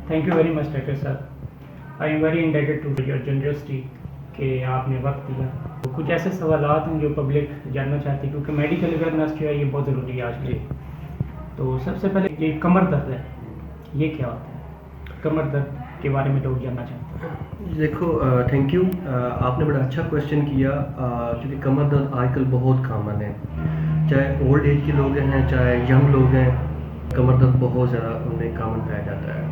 Thank you very much doctor صاحب. I am very indebted to your generosity کہ آپ نے وقت دیا. کچھ ایسے سوالات ہیں جو پبلک جاننا چاہتی ہے کیونکہ میڈیکل اویئرنیس جو ہے یہ بہت ضروری ہے آج کے. تو سب سے پہلے یہ کمر درد ہے، یہ کیا ہوتا ہے؟ کمر درد کے بارے میں لوگ جاننا چاہتے ہیں. دیکھو تھینک یو، آپ نے بڑا اچھا کویشچن کیا. کیونکہ کمر درد آج کل بہت کامن ہے، چاہے اولڈ ایج کے لوگ ہیں چاہے ینگ لوگ ہیں، کمر درد بہت زیادہ ان میں کامن پایا جاتا ہے.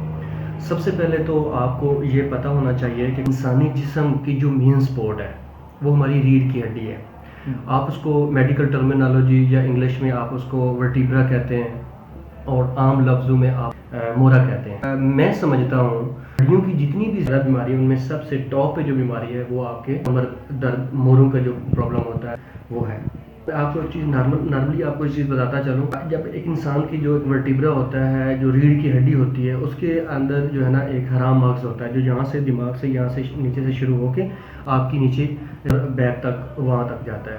سب سے پہلے تو آپ کو یہ پتہ ہونا چاہیے کہ انسانی جسم کی جو مین سپورٹ ہے وہ ہماری ریڑھ کی ہڈی ہے. آپ اس کو میڈیکل ٹرمینالوجی یا انگلش میں آپ اس کو ورٹیبرا کہتے ہیں اور عام لفظوں میں آپ مورا کہتے ہیں. میں سمجھتا ہوں ہڈیوں کی جتنی بھی زیادہ بیماری ہے ان میں سب سے ٹاپ پہ جو بیماری ہے وہ آپ کے کمر درد، موروں کا جو پرابلم ہوتا ہے وہ ہے. آپ کو ایک چیز نارملی آپ کو ایک چیز بتاتا چلوں، جب ایک انسان کی جو ایک ورٹیبرا ہوتا ہے، جو ریڑھ کی ہڈی ہوتی ہے، اس کے اندر جو ہے نا ایک حرام مغز ہوتا ہے جو یہاں سے دماغ سے یہاں سے نیچے سے شروع ہو کے آپ کی نیچے بیک تک وہاں تک جاتا ہے.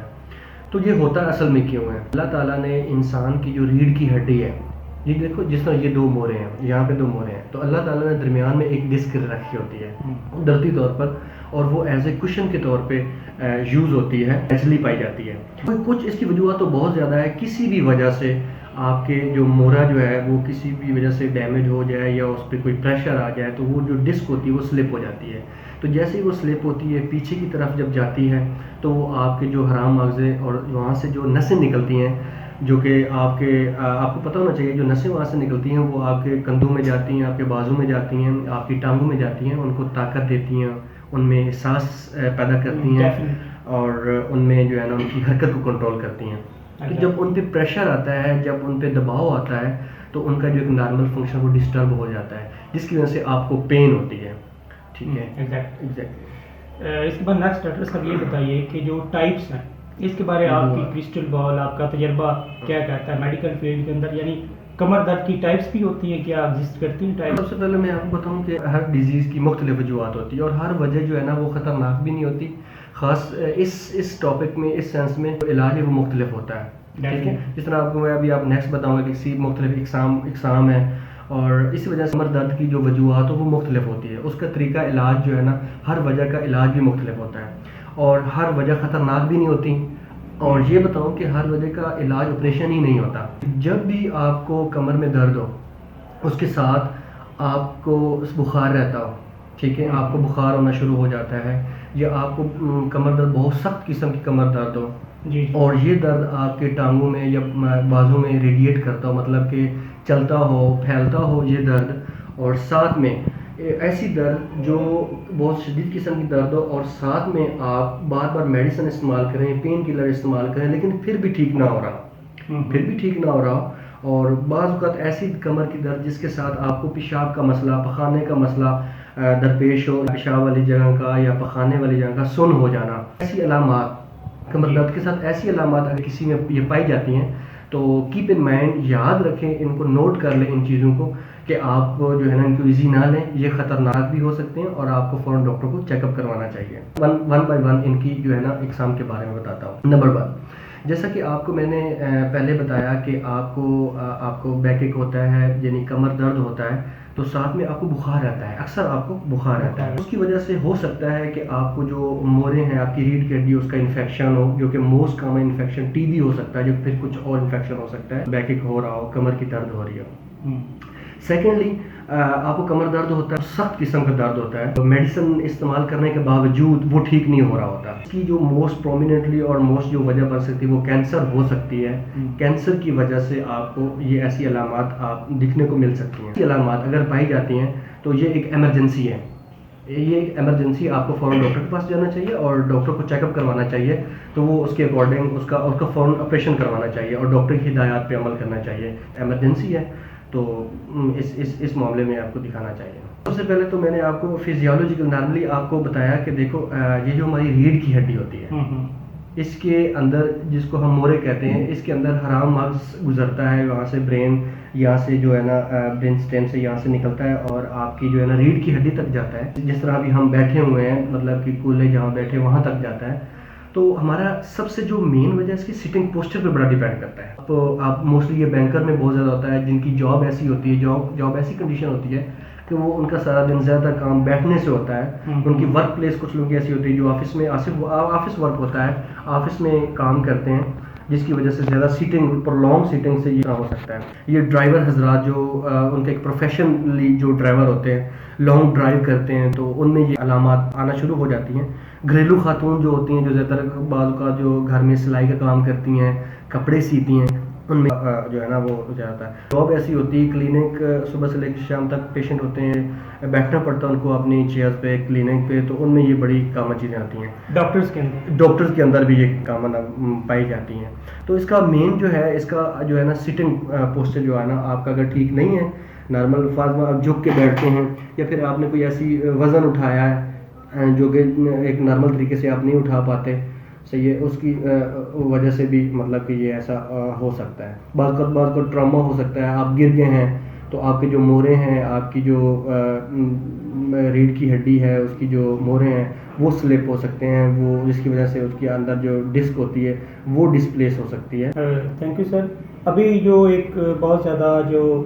تو یہ ہوتا اصل میں کیوں ہے؟ اللہ تعالیٰ نے انسان کی جو ریڑھ کی ہڈی ہے، یہ دیکھو جس طرح یہ دو مورے ہیں، یہاں پہ دو مورے ہیں، تو اللہ تعالیٰ نے درمیان میں ایک ڈسک رکھی ہوتی ہے قدرتی طور پر، اور وہ ایز اے کشن کے طور پہ یوز ہوتی ہے، نیچرلی پائی جاتی ہے. کچھ اس کی وجوہات تو بہت زیادہ ہے. کسی بھی وجہ سے آپ کے جو مورا جو ہے وہ کسی بھی وجہ سے ڈیمیج ہو جائے یا اس پہ کوئی پریشر آ جائے تو وہ جو ڈسک ہوتی ہے وہ سلپ ہو جاتی ہے. تو جیسے ہی وہ سلپ ہوتی ہے پیچھے کی طرف جب جاتی ہے تو وہ آپ کے جو حرام مغز ہے اور وہاں سے جو نسیں نکلتی ہیں، جو کہ آپ کو پتہ ہونا چاہیے، جو نسیں وہاں سے نکلتی ہیں وہ آپ کے کندھوں میں جاتی ہیں، آپ کے بازو میں جاتی ہیں، آپ کی ٹانگوں میں جاتی ہیں، ان کو طاقت دیتی ہیں، ان میں سانس پیدا کرتی ہیں اور ان میں جو ہے نا ان کی حرکت کو کنٹرول کرتی ہیں. تو جب ان پہ پریشر آتا ہے، جب ان پہ دباؤ آتا ہے تو ان کا جو ایک نارمل فنکشن وہ ڈسٹرب ہو جاتا ہے، جس کی وجہ سے آپ کو پین ہوتی ہے. ٹھیک ہے، ایگزیکٹلی. اس کے بعد نیکسٹ ڈاکٹر صاحب یہ بتائیے کہ جو ٹائپس ہیں اس کے بارے آپ کی کرسٹل بال، آپ کا تجربہ کیا کہتا ہے میڈیکل فیلڈ کے اندر؟ یعنی کمر درد کی ٹائپس بھی ہوتی ہیں، کیا ایگزسٹ کرتی ہیں ٹائپس؟ سب سے پہلے میں آپ کو بتاؤں کہ ہر ڈیزیز کی مختلف وجوہات ہوتی ہے اور ہر وجہ جو ہے نا وہ خطرناک بھی نہیں ہوتی. خاص اس ٹاپک میں، اس سینس میں جو علاج ہے وہ مختلف ہوتا ہے. ٹھیک ہے، جس طرح آپ کو میں ابھی آپ نیکسٹ بتاؤں گا کہ اسی مختلف اقسام ہے اور اس وجہ سے کمر درد کی جو وجوہات ہو وہ مختلف ہوتی ہے. اس کا طریقہ علاج جو ہے نا ہر وجہ کا علاج بھی مختلف ہوتا ہے اور ہر وجہ خطرناک بھی نہیں ہوتی. اور یہ بتاؤں کہ ہر وجہ کا علاج آپریشن ہی نہیں ہوتا. جب بھی آپ کو کمر میں درد ہو اس کے ساتھ آپ کو بخار رہتا ہو، ٹھیک ہے، آپ کو بخار ہونا شروع ہو جاتا ہے یا آپ کو کمر درد، بہت سخت قسم کی کمر درد ہو اور یہ درد آپ کے ٹانگوں میں یا بازو میں ریڈیٹ کرتا ہو، مطلب کہ چلتا ہو، پھیلتا ہو یہ درد، اور ساتھ میں ایسی درد جو بہت شدید قسم کی درد ہو اور ساتھ میں آپ بار بار میڈیسن استعمال کریں، پین کلر استعمال کریں لیکن پھر بھی ٹھیک نہ ہو رہا، اور بعض اوقات ایسی کمر کی درد جس کے ساتھ آپ کو پیشاب کا مسئلہ، پخانے کا مسئلہ درپیش ہو، پیشاب والی جگہ کا یا پخانے والی جگہ کا سن ہو جانا، ایسی علامات کمر درد کے ساتھ، ایسی علامات اگر کسی میں یہ پائی جاتی ہیں تو کیپ ان مائنڈ، یاد رکھیں، ان کو نوٹ کر لیں ان چیزوں کو کہ آپ جو ہے نا ان کو ایزی نہ لیں، یہ خطرناک بھی ہو سکتے ہیں اور آپ کو فوراً ڈاکٹر کو چیک اپ کروانا چاہیے. ون بائی ون ان کی جو ہے نا اقسام کے بارے میں بتاتا ہوں. نمبر 1، جیسا کہ آپ کو میں نے پہلے بتایا کہ آپ کو بیک ایک ہوتا ہے یعنی کمر درد ہوتا ہے تو ساتھ میں آپ کو بخار رہتا ہے، اکثر آپ کو بخار رہتا ہے. اس کی وجہ سے ہو سکتا ہے کہ آپ کو جو مورے ہیں، آپ کی ریڑھ کی ہڈی، اس کا انفیکشن ہو، جو کہ most common infection T B ہو سکتا ہے، جو پھر کچھ اور انفیکشن ہو سکتا ہے، بیک ایک ہو رہا ہو، کمر کی درد ہو رہی ہو. سیکنڈلی، آپ کو کمر درد ہوتا ہے، سخت قسم کا درد ہوتا ہے، میڈیسن استعمال کرنے کے باوجود وہ ٹھیک نہیں ہو رہا ہوتا. اس کی جو موسٹ پرومیننٹلی اور موسٹ جو وجہ بن سکتی ہے وہ کینسر ہو سکتی ہے. کینسر کی وجہ سے آپ کو یہ ایسی علامات آپ دکھنے کو مل سکتی ہیں. ایسی علامات اگر پائی جاتی ہیں تو یہ ایک ایمرجنسی ہے. یہ ایک ایمرجنسی، آپ کو فوراً ڈاکٹر کے پاس جانا چاہیے اور ڈاکٹر کو چیک اپ کروانا چاہیے. تو وہ اس کے اکارڈنگ اس کا فوراً آپریشن کروانا چاہیے اور ڈاکٹر کی ہدایات پہ عمل کرنا چاہیے. ایمرجنسی ہے تو اس معاملے میں آپ کو دکھانا چاہیے. سب سے پہلے تو میں نے آپ کو فزیولوجیکل نارملی آپ کو بتایا کہ دیکھو یہ جو ہماری ریڑھ کی ہڈی ہوتی ہے اس کے اندر، جس کو ہم مورے کہتے ہیں، اس کے اندر حرام مغز گزرتا ہے، وہاں سے برین، یہاں سے جو ہے نا برین اسٹیم سے یہاں سے نکلتا ہے اور آپ کی جو ہے نا ریڑھ کی ہڈی تک جاتا ہے. جس طرح ابھی ہم بیٹھے ہوئے ہیں، مطلب کہ کولے جہاں بیٹھے وہاں تک جاتا ہے. تو ہمارا سب سے جو مین وجہ اس کی سٹنگ پوسچر پہ بڑا ڈیپینڈ کرتا ہے. تو آپ موسٹلی یہ بینکر میں بہت زیادہ ہوتا ہے جن کی جاب ایسی ہوتی ہے، جاب ایسی کنڈیشن ہوتی ہے کہ وہ ان کا سارا دن زیادہ کام بیٹھنے سے ہوتا ہے. ان کی ورک پلیس کچھ لوگوں کی ایسی ہوتی ہے جو آفس میں آفس ورک ہوتا ہے, آفس میں کام کرتے ہیں, جس کی وجہ سے زیادہ سیٹنگ پر لانگ سیٹنگ سے یہ ہو سکتا ہے. یہ ڈرائیور حضرات جو ان کے ایک پروفیشنلی جو ڈرائیور ہوتے ہیں, لانگ ڈرائیو کرتے ہیں, تو ان میں یہ علامات آنا شروع ہو جاتی ہیں. گھریلو خاتون جو ہوتی ہیں, جو زیادہ تر بعض اوقات جو گھر میں سلائی کا کام کرتی ہیں, کپڑے سیتی ہیں, ان میں جو ہے نا وہ ہو جاتا ہے. جاب ایسی ہوتی ہے, کلینک صبح سے لے کے شام تک پیشنٹ ہوتے ہیں, بیٹھنا پڑتا ہے ان کو اپنی چیئرز پہ کلینک پہ, تو ان میں یہ بڑی کامن چیزیں آتی ہیں. ڈاکٹرز کے اندر بھی یہ کامن پائی جاتی ہیں. تو اس کا مین جو ہے, اس کا جو ہے نا سٹنگ پوسچر جو ہے نا آپ کا اگر ٹھیک نہیں ہے, نارمل الفاظ میں آپ جھک کے بیٹھتے ہیں, یا پھر آپ نے کوئی ایسی وزن اٹھایا ہے جو کہ ایک نارمل طریقے سے آپ نہیں اٹھا پاتے, صحیح ہے, اس کی وجہ سے بھی مطلب کہ یہ ایسا ہو سکتا ہے. بعض کو ٹراما ہو سکتا ہے, آپ گر گئے ہیں تو آپ کے جو مورے ہیں, آپ کی جو ریڑھ کی ہڈی ہے, اس کی جو مورے ہیں وہ سلپ ہو سکتے ہیں, وہ جس کی وجہ سے اس کے اندر جو ڈسک ہوتی ہے وہ ڈسپلیس ہو سکتی ہے. Thank you sir. ابھی جو ایک بہت زیادہ جو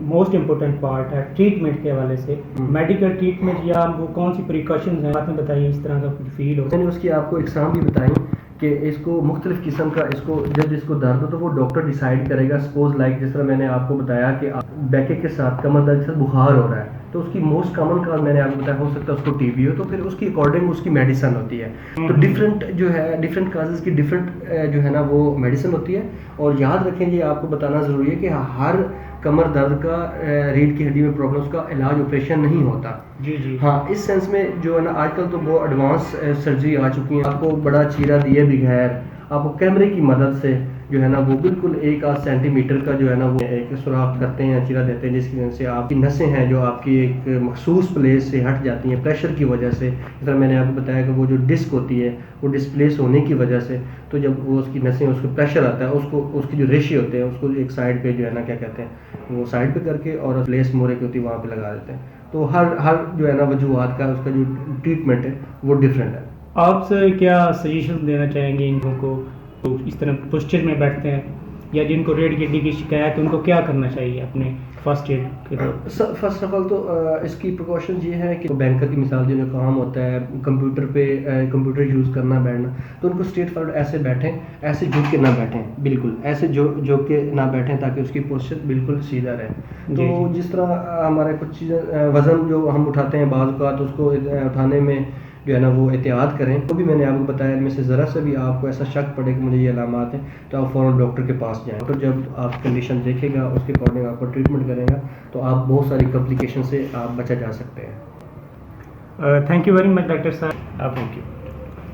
موسٹ امپورٹنٹ پارٹ ہے ٹریٹمنٹ کے حوالے سے, میڈیکل ٹریٹمنٹ یا وہ کون سی پریکاشنز ہیں, آپ نے بتائیے اس طرح کا کچھ فیل ہو. میں نے اس کی آپ کو اقسام بھی بتائی کہ اس کو مختلف قسم کا, اس کو جب اس کو درد ہو تو وہ ڈاکٹر ڈیسائیڈ کرے گا. سپوز لائک جس طرح میں نے آپ کو بتایا کہ بیکے کے ساتھ کمر درد کے ساتھ بخار ہو رہا ہے, تو اس کی موسٹ کامن کاز میں نے آپ کو بتایا ہو سکتا ہے اس کو ٹی بی ہو, تو پھر اس کی اکارڈنگ اس کی میڈیسن ہوتی ہے. تو ڈفرینٹ جو ہے, ڈفرینٹ کازز کی ڈفرینٹ جو ہے نا وہ میڈیسن ہوتی ہے. اور یاد رکھیں, یہ آپ کو بتانا ضروری ہے کہ ہر کمر درد کا, ریڑھ کی ہڈی میں پرابلمس کا علاج آپریشن نہیں ہوتا. جی ہاں, اس سینس میں جو ہے نا آج کل تو بہت ایڈوانس سرجری آ چکی ہیں. آپ کو بڑا چیرہ دیے بغیر آپ کو کیمرے کی مدد سے جو ہے نا وہ بالکل 1-8 سینٹی میٹر کا جو ہے نا وہ ایک سوراخ کرتے ہیں, چیرہ دیتے ہیں, جس کی وجہ سے آپ کی نسیں ہیں جو آپ کی ایک مخصوص پلیس سے ہٹ جاتی ہیں پریشر کی وجہ سے. جس طرح میں نے آپ کو بتایا کہ وہ جو ڈسک ہوتی ہے وہ ڈسپلیس ہونے کی وجہ سے, تو جب وہ اس کی نسیں, اس کو پریشر آتا ہے, اس کی جو ریشے ہوتے ہیں اس کو ایک سائڈ پہ جو ہے نا کیا کہتے ہیں وہ سائڈ پہ کر کے اور پلیس مورے کی ہوتی ہے وہاں پہ لگا دیتے ہیں. تو ہر جو ہے نا وجوہات کا اس کا جو ٹریٹمنٹ ہے وہ ڈفرینٹ ہے. آپ سے کیا سجیشن دینا چاہیں گے ان لوگوں کو تو اس طرح پوسچر میں بیٹھتے ہیں, یا جن کو ریڑھ کی ہڈی کی شکایت ہے ان کو کیا کرنا چاہیے اپنے فرسٹ ایڈ کے طور؟ فرسٹ آف آل تو اس کی پریکاشنز یہ ہے کہ بینکر کی مثال جو کام ہوتا ہے کمپیوٹر پہ, کمپیوٹر یوز کرنا بیٹھنا, تو ان کو اسٹریٹ فارورڈ ایسے بیٹھیں, ایسے جھک کے نہ بیٹھیں, بالکل ایسے جھک کے نہ بیٹھیں تاکہ اس کی پوسچر بالکل سیدھا رہے. تو جس طرح ہمارے کچھ چیزیں وزن جو ہم اٹھاتے ہیں بعض اوقات اس کو اٹھانے میں جو ہے نا وہ احتیاط کریں. تو بھی میں نے آپ کو بتایا, ان میں سے ذرا سا بھی آپ کو ایسا شک پڑے کہ مجھے یہ علامات ہیں تو آپ فوراً ڈاکٹر کے پاس جائیں. ڈاکٹر جب آپ کنڈیشن دیکھے گا اس کے اکارڈنگ آپ کو ٹریٹمنٹ کرے گا, تو آپ بہت ساری کمپلیکیشن سے آپ بچا جا سکتے ہیں. Thank you very much doctor صاحب. Thank you.